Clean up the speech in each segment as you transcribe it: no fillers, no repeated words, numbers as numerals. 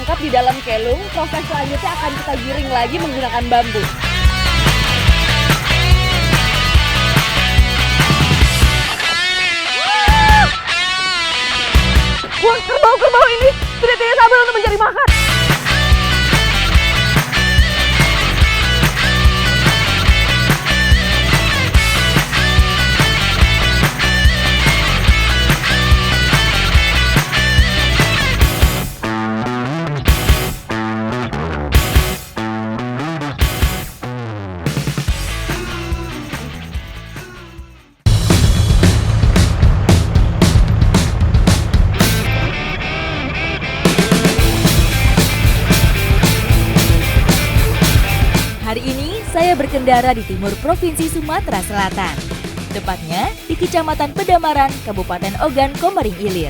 ditangkap di dalam kelung, proses selanjutnya akan kita giring lagi menggunakan bambu. Wah, kerbau-kerbau ini sudah tidak sabar untuk mencari makan. Hari ini saya berkendara di timur Provinsi Sumatera Selatan, tepatnya di Kecamatan Pedamaran, Kabupaten Ogan Komering Ilir.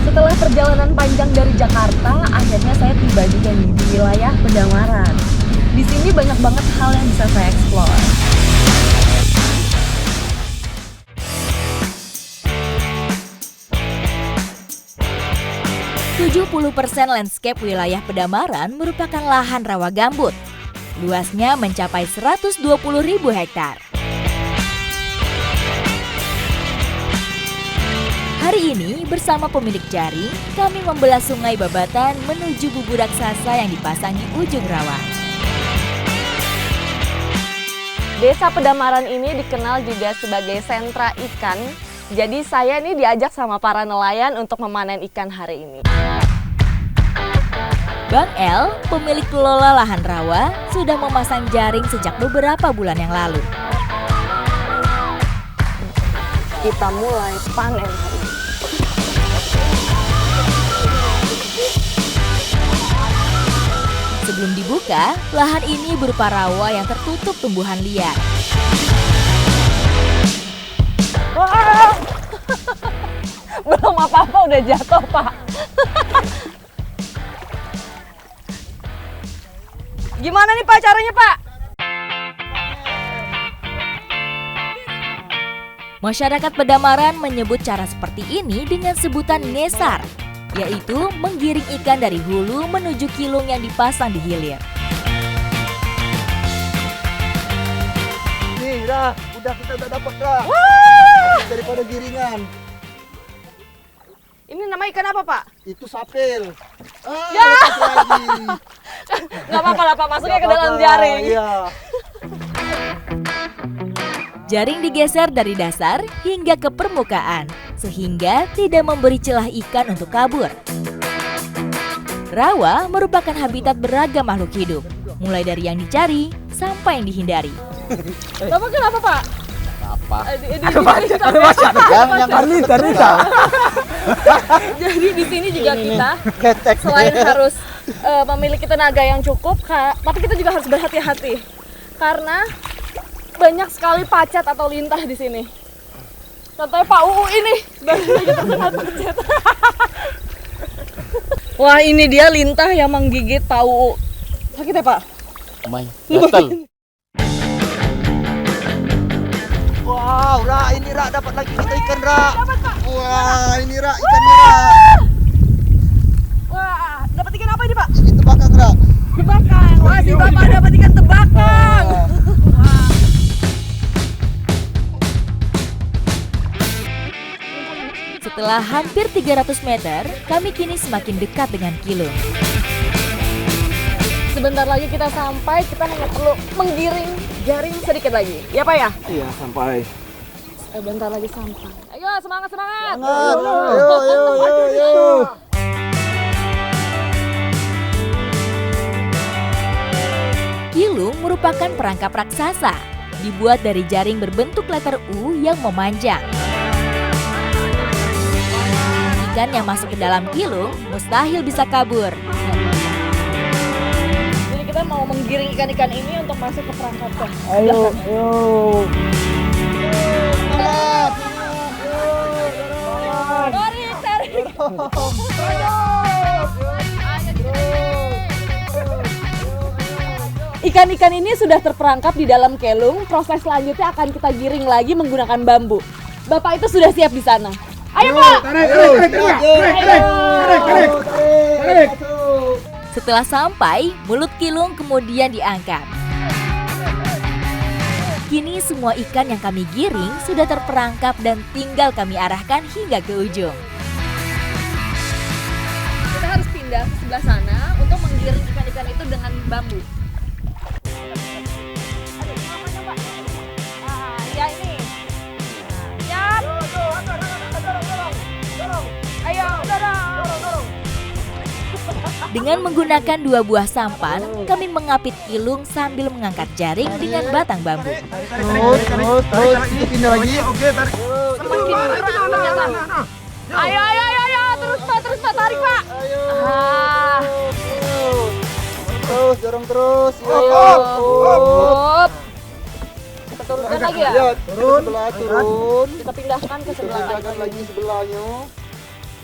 Setelah perjalanan panjang dari Jakarta, akhirnya saya tiba juga nih di wilayah Pedamaran. Di sini banyak banget hal yang bisa saya eksplor. 70% landscape wilayah Pedamaran merupakan lahan rawa gambut. Luasnya mencapai 120.000 hektar. Hari ini bersama pemilik jaring, kami membelah sungai Babatan menuju bubur raksasa yang dipasang di ujung rawa. Desa Pedamaran ini dikenal juga sebagai sentra ikan. Jadi saya nih diajak sama para nelayan untuk memanen ikan hari ini. Bang El, pemilik kelola lahan rawa, sudah memasang jaring sejak beberapa bulan yang lalu. Kita mulai panen hari ini. Sebelum dibuka, lahan ini berupa rawa yang tertutup tumbuhan liar. Wah! Belum apa-apa udah jatuh, Pak. Gimana nih Pak caranya, Pak? Masyarakat Pedamaran menyebut cara seperti ini dengan sebutan ngesar, yaitu menggiring ikan dari hulu menuju kilung yang dipasang di hilir. Nih, udah kita dapat, Ra. Daripada giringan. Ini nama ikan apa, Pak? Itu sapil. Ya! Lepas lagi. Nggak apa-apa lah, Pak. Masuknya ke dalam jaring. Iya. Jaring digeser dari dasar hingga ke permukaan, sehingga tidak memberi celah ikan untuk kabur. Rawa merupakan habitat beragam makhluk hidup, mulai dari yang dicari sampai yang dihindari. Bapak kenapa, Pak? Apa? Yang Jadi di sini juga kita selain harus memiliki tenaga yang cukup, tapi kita juga harus berhati-hati karena banyak sekali pacat atau lintah di sini. Contohnya Pak UU ini baru saja terkena pacat. Wah, ini dia lintah yang menggigit Pak UU. Sakit ya, Pak? Lumayan. Gatal. Wow, Ra, ini Ra dapat lagi kita ikan, Ra. Dapat, Pak. Wah, ini Ra ikannya, Ra. Wah, dapat ikan apa ini, Pak? Ini tebakang, Ra. Tebakang. Wah, si Bapak dapat ikan tebakang. Wah. Setelah hampir 300 meter, kami kini semakin dekat dengan kilung. Sebentar lagi kita sampai, kita hanya perlu menggiring jaring sedikit lagi. Ya, Pak ya? Iya, sampai. Bentar lagi sampai. Ayo, semangat, semangat. Ayo. Kilung merupakan perangkap raksasa, dibuat dari jaring berbentuk letter U yang memanjang. Ikan yang masuk ke dalam kilung mustahil bisa kabur. Jadi kita mau menggiring ikan-ikan ini untuk masuk ke perangkapnya. Ayo. Tarik. ikan-ikan ini sudah terperangkap di dalam kelung. Proses selanjutnya akan kita giring lagi menggunakan bambu. Bapak itu sudah siap di sana. Ayo Pak! Tarik. Setelah sampai, mulut kilung kemudian diangkat. Kini semua ikan yang kami giring sudah terperangkap dan tinggal kami arahkan hingga ke ujung. Kita harus pindah ke sebelah sana untuk menggiring ikan-ikan itu dengan bambu. Aduh, namanya Pak. Ah, ya ini. Siap. Ayo, dorong. Dengan menggunakan 2 buah sampan, kami mengapit kilung sambil mengangkat jaring dengan batang bambu. Terus, kita pindah lagi. Oke, tarik. Semakin berat ternyata. Ayo, terus Pak, tarik Pak. Ah. Terus, dorong terus. Up. Kita turunkan lagi ya? Ya, turun. Kita pindahkan ke sebelah Pindahkan lagi sebelahnya.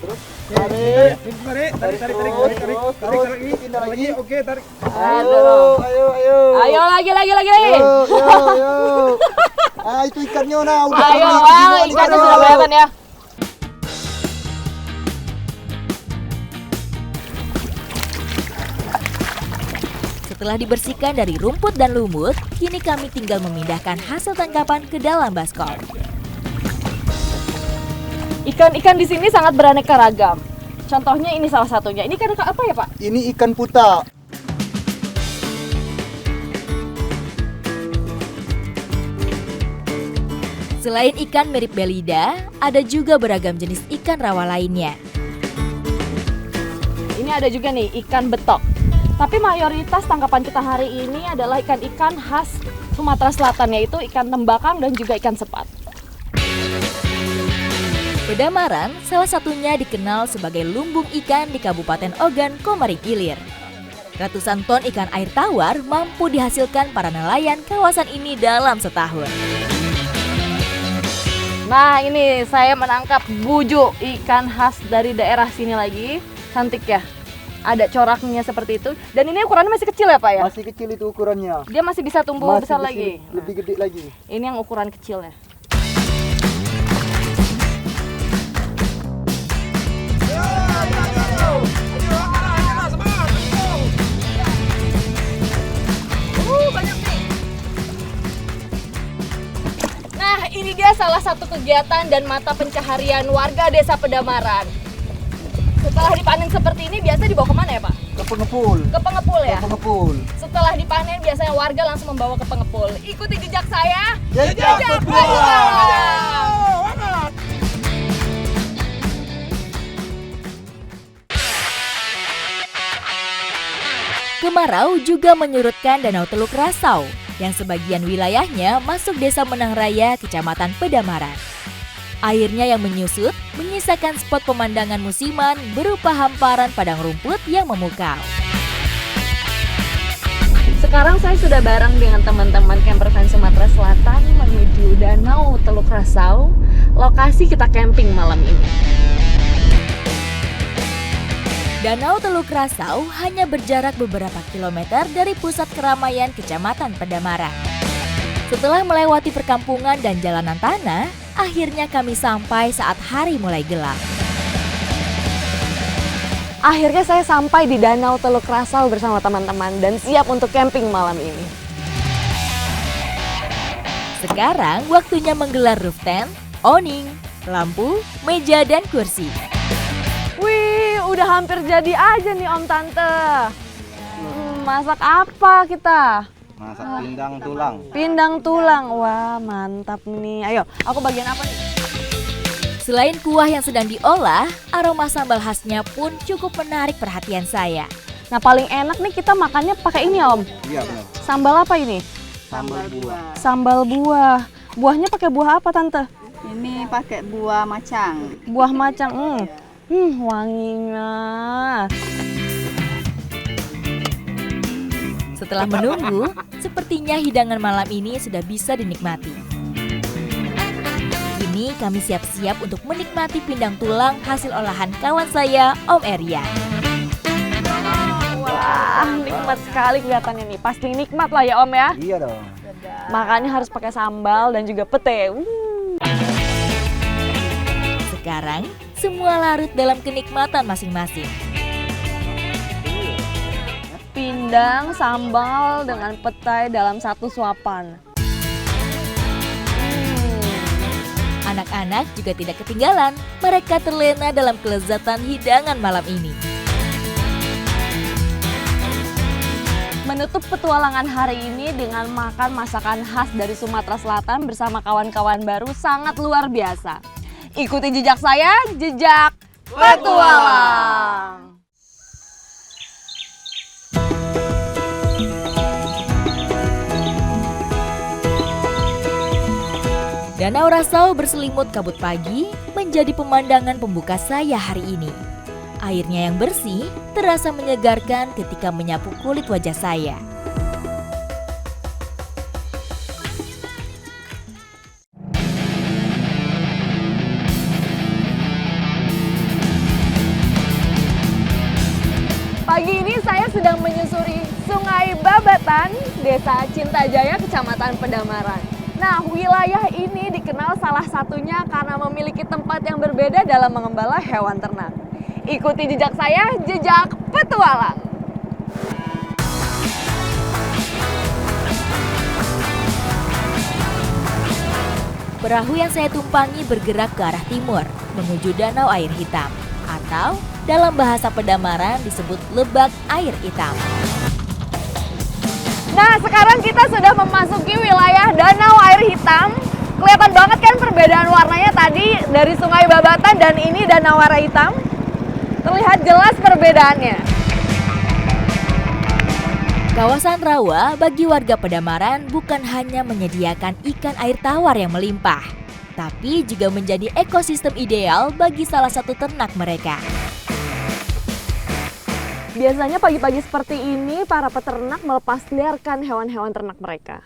Terus, Tarik. tarik. Pindah lagi. Oke, tarik. Ayo. Ayo lagi. Ayo. Ah, itu ikannya nah, udah. Ayo, Gimana ikannya sudah kelihatan ya. Setelah dibersihkan dari rumput dan lumut, kini kami tinggal memindahkan hasil tangkapan ke dalam baskom. Ikan-ikan di sini sangat beraneka ragam. Contohnya ini salah satunya. Ini ikan apa ya Pak? Ini ikan puta. Selain ikan mirip belida, ada juga beragam jenis ikan rawa lainnya. Ini ada juga nih ikan betok. Tapi mayoritas tangkapan kita hari ini adalah ikan-ikan khas Sumatera Selatan, yaitu ikan tembakang dan juga ikan sepat. Pedamaran salah satunya dikenal sebagai lumbung ikan di Kabupaten Ogan, Komering Ilir. Ratusan ton ikan air tawar mampu dihasilkan para nelayan kawasan ini dalam setahun. Nah, ini saya menangkap buju ikan khas dari daerah sini lagi. Cantik ya. Ada coraknya seperti itu. Dan ini ukurannya masih kecil ya Pak ya? Masih kecil itu ukurannya. Dia masih bisa tumbuh Masih besar kecil, lagi. lebih gede lagi. Ini yang ukuran kecilnya. Banyak nih. Nah, ini dia salah satu kegiatan dan mata pencaharian warga Desa Pedamaran. Setelah dipanen seperti ini biasa dibawa kemana ya Pak? Ke pengepul. Ke pengepul ya? Ke pengepul. Setelah dipanen biasanya warga langsung membawa ke pengepul. Ikuti jejak saya. Jejak Pedamaran. Kemarau juga menyurutkan Danau Teluk Rasau, yang sebagian wilayahnya masuk Desa Menang Raya, Kecamatan Pedamaran. Airnya yang menyusut menyisakan spot pemandangan musiman berupa hamparan padang rumput yang memukau. Sekarang saya sudah bareng dengan teman-teman camper van Sumatera Selatan menuju Danau Teluk Rasau, lokasi kita camping malam ini. Danau Teluk Rasau hanya berjarak beberapa kilometer dari pusat keramaian Kecamatan Pedamaran. Setelah melewati perkampungan dan jalanan tanah, akhirnya kami sampai saat hari mulai gelap. Akhirnya saya sampai di Danau Teluk Rasau bersama teman-teman dan siap untuk camping malam ini. Sekarang waktunya menggelar roof tent, awning, lampu, meja, dan kursi. Wih, udah hampir jadi aja nih Om Tante. Masak apa kita? Masak pindang tulang. Pindang tulang. Wah, mantap nih. Ayo, aku bagian apa nih? Selain kuah yang sedang diolah, aroma sambal khasnya pun cukup menarik perhatian saya. Nah, paling enak nih kita makannya pakai ini Om. Iya benar. Sambal apa ini? Sambal buah. Sambal buah. Buahnya pakai buah apa Tante? Ini pakai buah macang. Buah macang. Wanginya. Setelah menunggu, sepertinya hidangan malam ini sudah bisa dinikmati. Kini kami siap-siap untuk menikmati pindang tulang hasil olahan kawan saya, Om Eryan. Wah, nikmat sekali kelihatannya nih. Pasti nikmat lah ya Om ya. Iya dong. Makanya harus pakai sambal dan juga pete. Sekarang, semua larut dalam kenikmatan masing-masing. Pindang, sambal dengan petai dalam satu suapan. Anak-anak juga tidak ketinggalan. Mereka terlena dalam kelezatan hidangan malam ini. Menutup petualangan hari ini dengan makan masakan khas dari Sumatera Selatan bersama kawan-kawan baru sangat luar biasa. Ikuti jejak saya, jejak petualang. Danau Rasau berselimut kabut pagi menjadi pemandangan pembuka saya hari ini. Airnya yang bersih terasa menyegarkan ketika menyapu kulit wajah saya. Pagi ini saya sedang menyusuri Sungai Babatan, Desa Cintajaya, Kecamatan Pedamaran. Nah, wilayah ini dikenal salah satunya karena memiliki tempat yang berbeda dalam mengembala hewan ternak. Ikuti jejak saya, jejak petualang. Perahu yang saya tumpangi bergerak ke arah timur, menuju Danau Air Hitam, atau dalam bahasa Pedamaran disebut Lebak Air Hitam. Nah, sekarang kita sudah memasuki wilayah Danau Air Hitam. Kelihatan banget kan perbedaan warnanya tadi dari Sungai Babatan dan ini Danau Air Hitam. Terlihat jelas perbedaannya. Kawasan rawa bagi warga Pedamaran bukan hanya menyediakan ikan air tawar yang melimpah, tapi juga menjadi ekosistem ideal bagi salah satu ternak mereka. Biasanya pagi-pagi seperti ini, para peternak melepas liarkan hewan-hewan ternak mereka.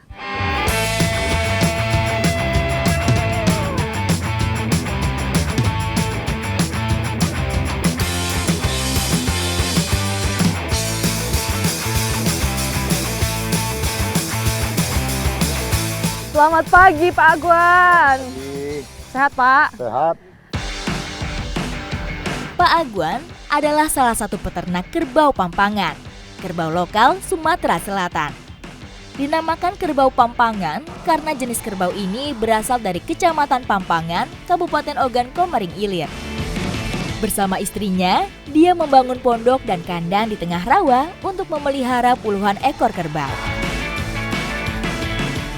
Selamat pagi Pak Agwan. Sehat Pak? Sehat. Pak Agwan adalah salah satu peternak kerbau pampangan, kerbau lokal Sumatera Selatan. Dinamakan kerbau pampangan karena jenis kerbau ini berasal dari Kecamatan Pampangan, Kabupaten Ogan Komering Ilir. Bersama istrinya, dia membangun pondok dan kandang di tengah rawa untuk memelihara puluhan ekor kerbau.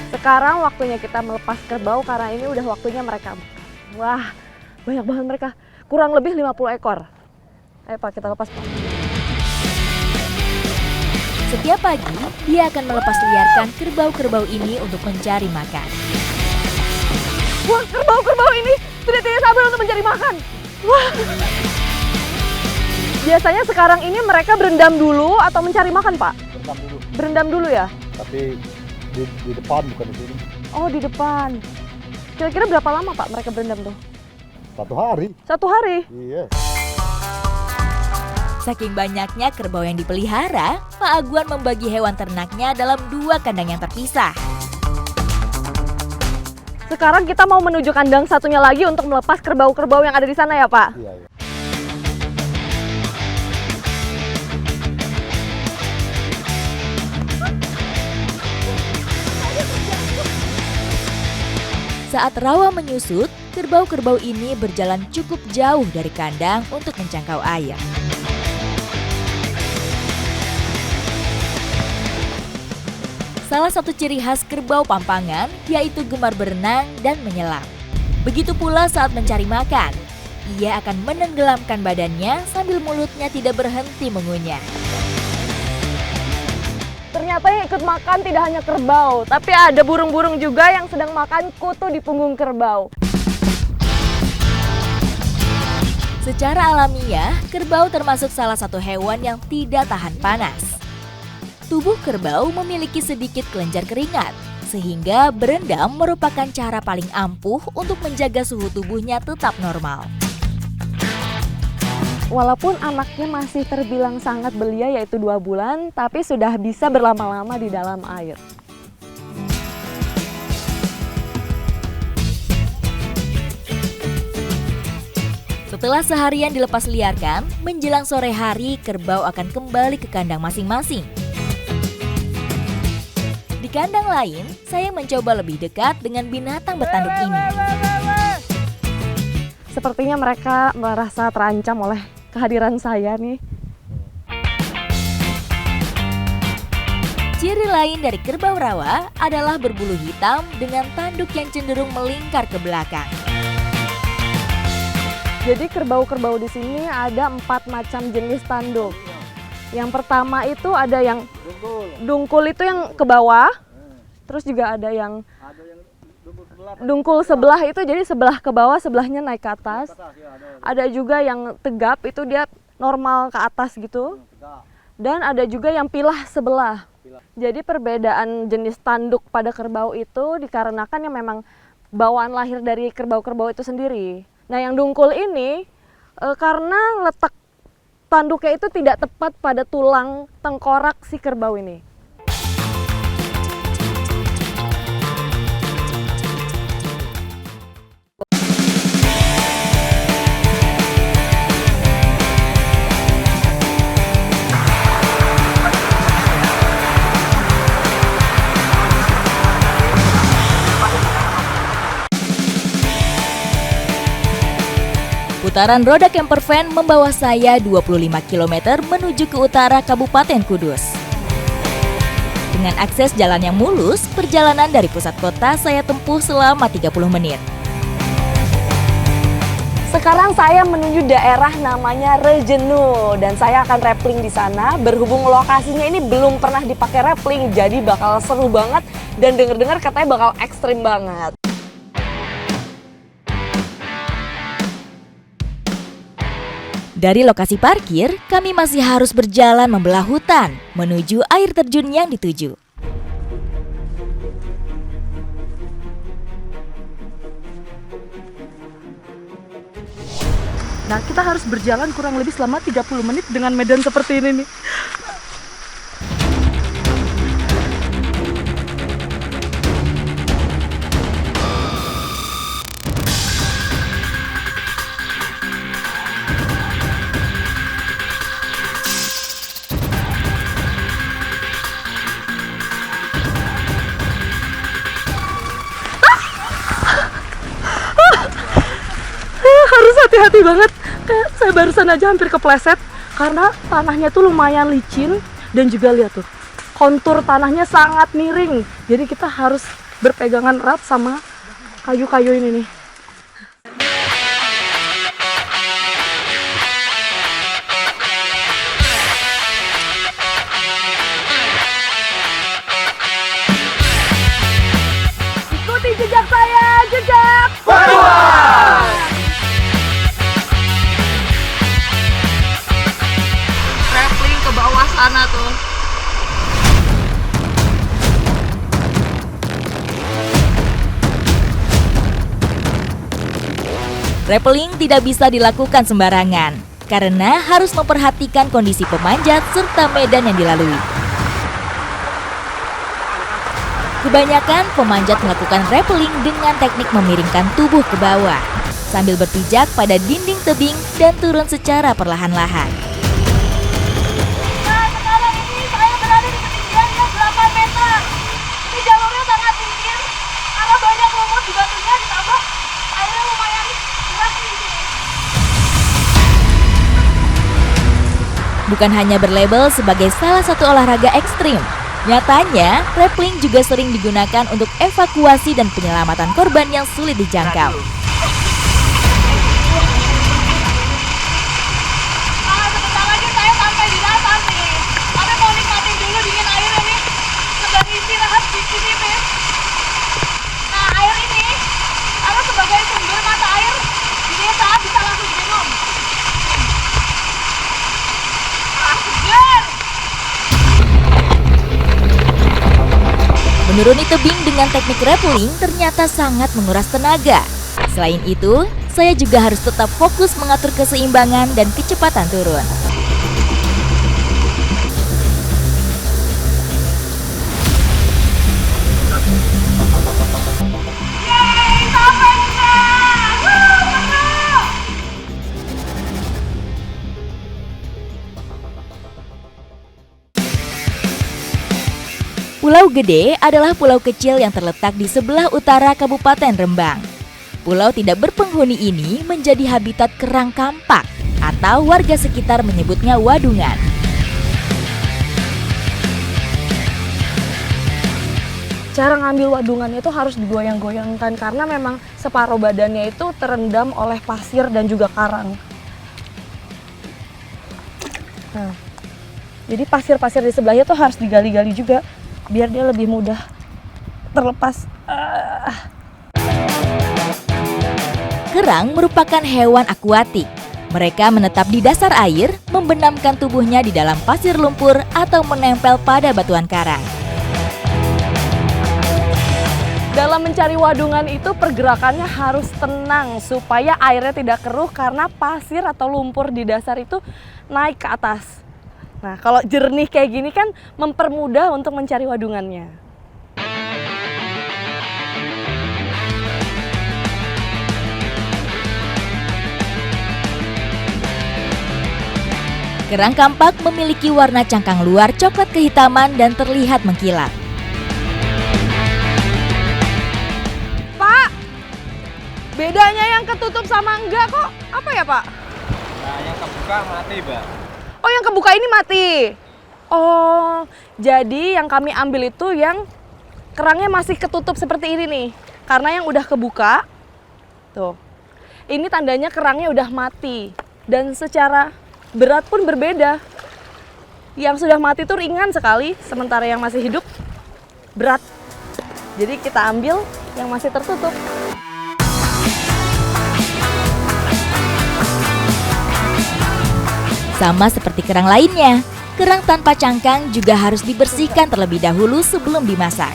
Sekarang waktunya kita melepas kerbau karena ini udah waktunya mereka. Wah, banyak banget mereka. Kurang lebih 50 ekor. Ayo Pak, kita lepas Pak. Setiap pagi, dia akan melepas liarkan kerbau-kerbau ini untuk mencari makan. Wah, kerbau-kerbau ini sudah tidak sabar untuk mencari makan. Wah. Biasanya sekarang ini mereka berendam dulu atau mencari makan Pak? Berendam dulu. Berendam dulu ya? Tapi di depan bukan di sini. Oh, di depan. Kira-kira berapa lama Pak mereka berendam tuh? 1 hari. 1 hari? Iya. Saking banyaknya kerbau yang dipelihara, Pak Agwan membagi hewan ternaknya dalam 2 kandang yang terpisah. Sekarang kita mau menuju kandang satunya lagi untuk melepas kerbau-kerbau yang ada di sana ya Pak? Iya, iya. Saat rawa menyusut, kerbau-kerbau ini berjalan cukup jauh dari kandang untuk menjangkau air. Salah satu ciri khas kerbau pampangan yaitu gemar berenang dan menyelam. Begitu pula saat mencari makan, ia akan menenggelamkan badannya sambil mulutnya tidak berhenti mengunyah. Ternyata yang ikut makan tidak hanya kerbau, tapi ada burung-burung juga yang sedang makan kutu di punggung kerbau. Secara alamiah, kerbau termasuk salah satu hewan yang tidak tahan panas. Tubuh kerbau memiliki sedikit kelenjar keringat, sehingga berendam merupakan cara paling ampuh untuk menjaga suhu tubuhnya tetap normal. Walaupun anaknya masih terbilang sangat belia yaitu 2 bulan, tapi sudah bisa berlama-lama di dalam air. Setelah seharian dilepas liarkan, menjelang sore hari kerbau akan kembali ke kandang masing-masing. Di kandang lain, saya mencoba lebih dekat dengan binatang bertanduk ini. Sepertinya mereka merasa terancam oleh kehadiran saya nih. Ciri lain dari kerbau rawa adalah berbulu hitam dengan tanduk yang cenderung melingkar ke belakang. Jadi kerbau-kerbau di sini ada 4 macam jenis tanduk. Yang pertama itu ada yang dungkul itu yang ke bawah. Terus juga ada yang dungkul sebelah itu jadi sebelah ke bawah, sebelahnya naik ke atas. Ada juga yang tegap itu dia normal ke atas gitu. Dan ada juga yang pilah sebelah. Jadi perbedaan jenis tanduk pada kerbau itu dikarenakan yang memang bawaan lahir dari kerbau-kerbau itu sendiri. Nah yang dungkul ini karena letak tanduknya itu tidak tepat pada tulang tengkorak si kerbau ini. Putaran roda camper van membawa saya 25 km menuju ke utara Kabupaten Kudus. Dengan akses jalan yang mulus, perjalanan dari pusat kota saya tempuh selama 30 menit. Sekarang saya menuju daerah namanya Rejenu dan saya akan rappling di sana. Berhubung lokasinya ini belum pernah dipakai rappling, jadi bakal seru banget dan dengar-dengar katanya bakal ekstrim banget. Dari lokasi parkir, kami masih harus berjalan membelah hutan menuju air terjun yang dituju. Nah, kita harus berjalan kurang lebih selama 30 menit dengan medan seperti ini nih. Harus hati-hati banget. Saya barusan aja hampir kepleset karena tanahnya tuh lumayan licin dan juga lihat tuh kontur tanahnya sangat miring. Jadi kita harus berpegangan erat sama kayu-kayu ini nih. Ikuti jejak saya, jejak rappling ke bawah sana tuh. Rappelling tidak bisa dilakukan sembarangan karena harus memperhatikan kondisi pemanjat serta medan yang dilalui. Kebanyakan pemanjat melakukan rappelling dengan teknik memiringkan tubuh ke bawah sambil berpijak pada dinding tebing dan turun secara perlahan-lahan. Nah, sekarang ini saya berada di ketinggian 8 meter. Ini jalurnya sangat tinggi karena banyak lumut di batunya ditambah airnya lumayan deras di sini. Bukan hanya berlabel sebagai salah satu olahraga ekstrim, nyatanya rappelling juga sering digunakan untuk evakuasi dan penyelamatan korban yang sulit dijangkau. Sebentar lagi saya sampai di dasar nih. Tapi mau nikmatin dulu dingin airnya nih. Sedang istirahat di sini nih. Nah, air ini karena sebagai sumber mata air di desa bisa langsung diminum. Segar. Menuruni tebing dengan teknik rappelling ternyata sangat menguras tenaga. Selain itu, saya juga harus tetap fokus mengatur keseimbangan dan kecepatan turun. Pulau Gede adalah pulau kecil yang terletak di sebelah utara Kabupaten Rembang. Pulau tidak berpenghuni ini menjadi habitat kerang kampak atau warga sekitar menyebutnya wadungan. Cara ngambil wadungannya itu harus digoyang-goyangkan karena memang separuh badannya itu terendam oleh pasir dan juga karang. Nah, jadi pasir-pasir di sebelahnya tuh harus digali-gali juga biar dia lebih mudah terlepas. Kerang merupakan hewan akuatik. Mereka menetap di dasar air, membenamkan tubuhnya di dalam pasir lumpur atau menempel pada batuan karang. Dalam mencari wadungan itu pergerakannya harus tenang supaya airnya tidak keruh karena pasir atau lumpur di dasar itu naik ke atas. Nah, kalau jernih kayak gini kan mempermudah untuk mencari wadungannya. Kerang kampak memiliki warna cangkang luar coklat kehitaman dan terlihat mengkilap. Pak, bedanya yang ketutup sama enggak kok? Apa ya, Pak? Nah, yang kebuka mati, Mbak. Oh, yang kebuka ini mati. Oh, jadi yang kami ambil itu yang kerangnya masih ketutup seperti ini nih. Karena yang udah kebuka, tuh. Ini tandanya kerangnya udah mati. Dan secara berat pun berbeda. Yang sudah mati itu ringan sekali, sementara yang masih hidup berat. Jadi kita ambil yang masih tertutup. Sama seperti kerang lainnya, kerang tanpa cangkang juga harus dibersihkan terlebih dahulu sebelum dimasak.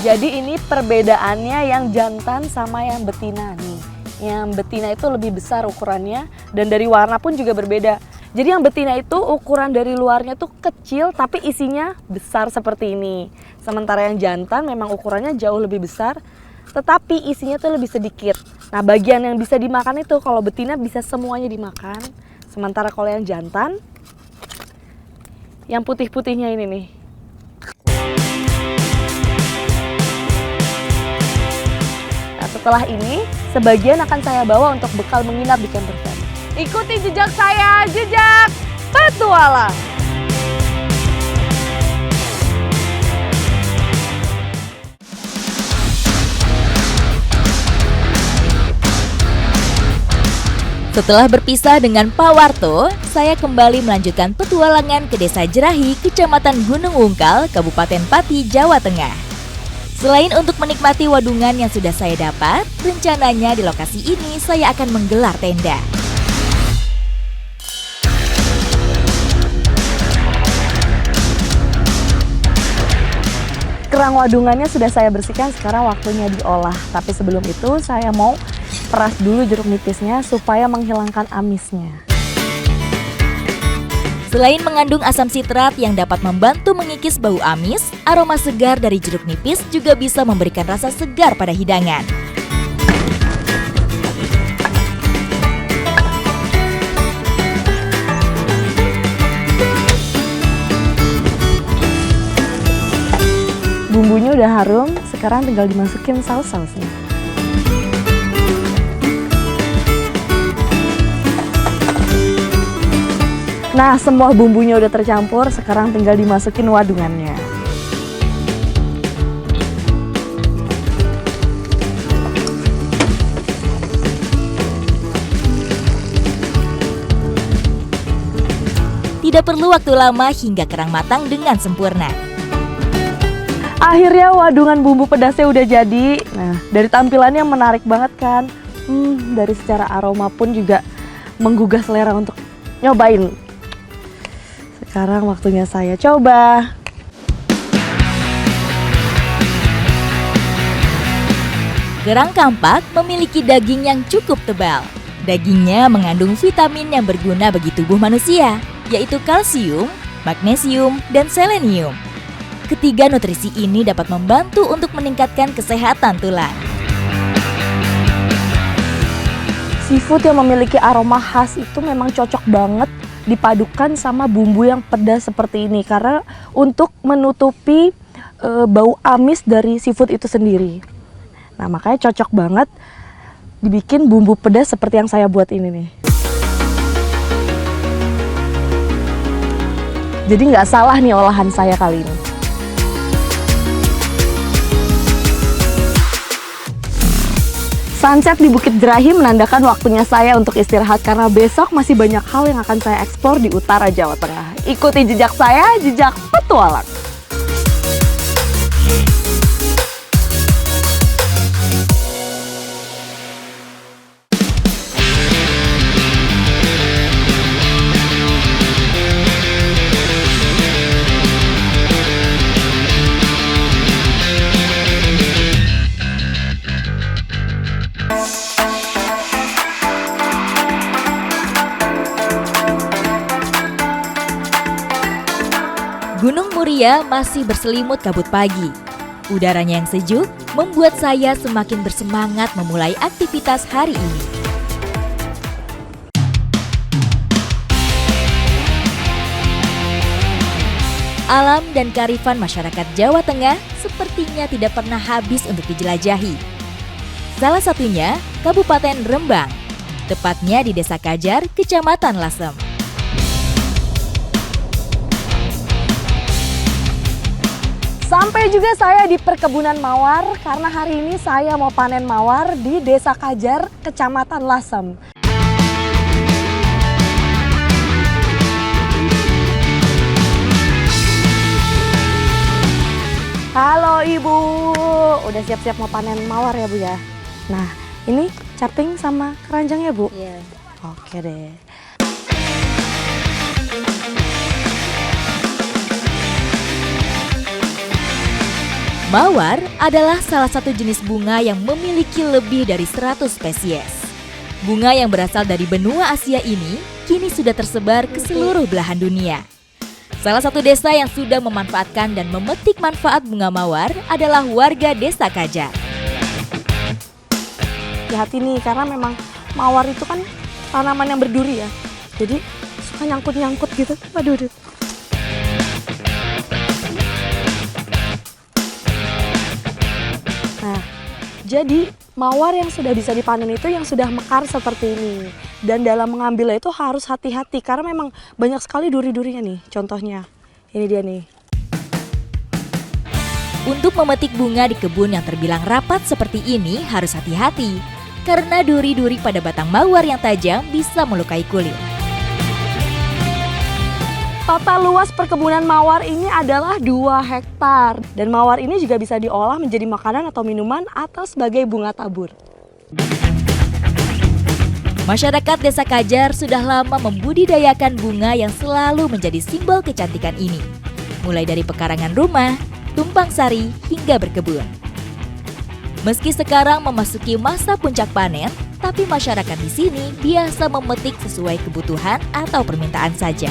Jadi ini perbedaannya yang jantan sama yang betina nih. Yang betina itu lebih besar ukurannya dan dari warna pun juga berbeda. Jadi yang betina itu ukuran dari luarnya tuh kecil tapi isinya besar seperti ini. Sementara yang jantan memang ukurannya jauh lebih besar tetapi isinya tuh lebih sedikit. Nah, bagian yang bisa dimakan itu kalau betina bisa semuanya dimakan. Sementara kalau yang jantan, yang putih-putihnya ini nih. Nah, setelah ini, sebagian akan saya bawa untuk bekal menginap di campervan. Ikuti jejak saya, jejak petualang. Setelah berpisah dengan Pak Warto, saya kembali melanjutkan petualangan ke Desa Jerahi, Kecamatan Gunung Ungkal, Kabupaten Pati, Jawa Tengah. Selain untuk menikmati wadungan yang sudah saya dapat, rencananya di lokasi ini saya akan menggelar tenda. Kerang wadungannya sudah saya bersihkan, sekarang waktunya diolah. Tapi sebelum itu saya mau peras dulu jeruk nipisnya supaya menghilangkan amisnya. Selain mengandung asam sitrat yang dapat membantu mengikis bau amis, aroma segar dari jeruk nipis juga bisa memberikan rasa segar pada hidangan. Bumbunya udah harum, sekarang tinggal dimasukin saus-sausnya. Nah, semua bumbunya udah tercampur, sekarang tinggal dimasukin wadungannya. Tidak perlu waktu lama hingga kerang matang dengan sempurna. Akhirnya wadungan bumbu pedasnya udah jadi. Nah, dari tampilannya menarik banget kan. Dari secara aroma pun juga menggugah selera untuk nyobain. Sekarang waktunya saya coba. Kerang kampak memiliki daging yang cukup tebal. Dagingnya mengandung vitamin yang berguna bagi tubuh manusia, yaitu kalsium, magnesium, dan selenium. Ketiga nutrisi ini dapat membantu untuk meningkatkan kesehatan tulang. Seafood yang memiliki aroma khas itu memang cocok banget dipadukan sama bumbu yang pedas seperti ini, karena untuk menutupi bau amis dari seafood itu sendiri. Nah, makanya cocok banget dibikin bumbu pedas seperti yang saya buat ini nih. Jadi nggak salah nih olahan saya kali ini. Sunset di Bukit Jerahi menandakan waktunya saya untuk istirahat karena besok masih banyak hal yang akan saya eksplor di utara Jawa Tengah. Ikuti jejak saya, jejak petualang. Gunung Muria masih berselimut kabut pagi. Udaranya yang sejuk membuat saya semakin bersemangat memulai aktivitas hari ini. Alam dan kearifan masyarakat Jawa Tengah sepertinya tidak pernah habis untuk dijelajahi. Salah satunya Kabupaten Rembang, tepatnya di Desa Kajar, Kecamatan Lasem. Sampai juga saya di perkebunan mawar karena hari ini saya mau panen mawar di Desa Kajar, Kecamatan Lasem. Halo Ibu, udah siap-siap mau panen mawar ya Bu ya? Nah, ini caping sama keranjang ya Bu? Iya. Oke deh. Mawar adalah salah satu jenis bunga yang memiliki lebih dari 100 spesies. Bunga yang berasal dari benua Asia ini kini sudah tersebar ke seluruh belahan dunia. Salah satu desa yang sudah memanfaatkan dan memetik manfaat bunga mawar adalah warga Desa Kajar. Hati-hati nih, karena memang mawar itu kan tanaman yang berduri ya. Jadi suka nyangkut-nyangkut gitu. Waduh. Nah, jadi mawar yang sudah bisa dipanen itu yang sudah mekar seperti ini. Dan dalam mengambilnya itu harus hati-hati karena memang banyak sekali duri-durinya nih. Contohnya, ini dia nih. Untuk memetik bunga di kebun yang terbilang rapat seperti ini harus hati-hati. Karena duri-duri pada batang mawar yang tajam bisa melukai kulit. Total luas perkebunan mawar ini adalah 2 hektar. Dan mawar ini juga bisa diolah menjadi makanan atau minuman atau sebagai bunga tabur. Masyarakat Desa Kajar sudah lama membudidayakan bunga yang selalu menjadi simbol kecantikan ini. Mulai dari pekarangan rumah, tumpang sari, hingga berkebun. Meski sekarang memasuki masa puncak panen, tapi masyarakat di sini biasa memetik sesuai kebutuhan atau permintaan saja.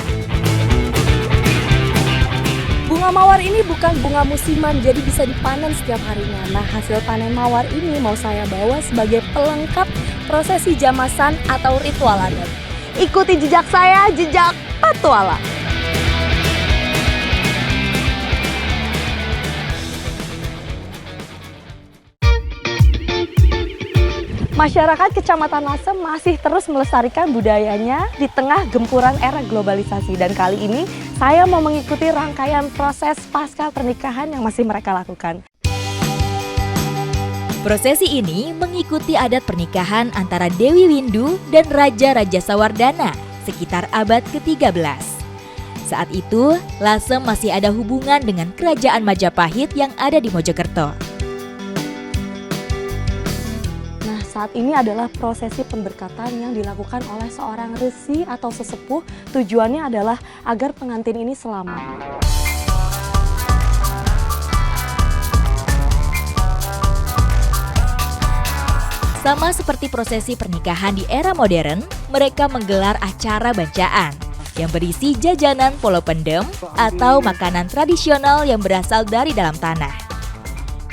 Bunga mawar ini bukan bunga musiman, jadi bisa dipanen setiap harinya. Nah, hasil panen mawar ini mau saya bawa sebagai pelengkap prosesi jamasan atau ritual adat. Ikuti jejak saya, jejak petualang. Masyarakat Kecamatan Lasem masih terus melestarikan budayanya di tengah gempuran era globalisasi. Dan kali ini saya mau mengikuti rangkaian proses pasca pernikahan yang masih mereka lakukan. Prosesi ini mengikuti adat pernikahan antara Dewi Windu dan Raja-Raja Sawardana sekitar abad ke-13. Saat itu, Lasem masih ada hubungan dengan Kerajaan Majapahit yang ada di Mojokerto. Saat ini adalah prosesi pemberkatan yang dilakukan oleh seorang resi atau sesepuh. Tujuannya adalah agar pengantin ini selamat. Sama seperti prosesi pernikahan di era modern, mereka menggelar acara bancaan yang berisi jajanan polo pendem atau makanan tradisional yang berasal dari dalam tanah.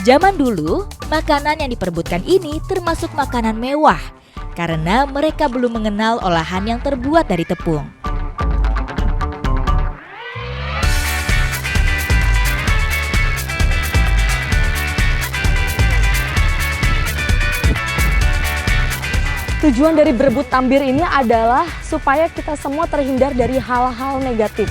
Zaman dulu, makanan yang diperebutkan ini termasuk makanan mewah karena mereka belum mengenal olahan yang terbuat dari tepung. Tujuan dari berebut tambir ini adalah supaya kita semua terhindar dari hal-hal negatif.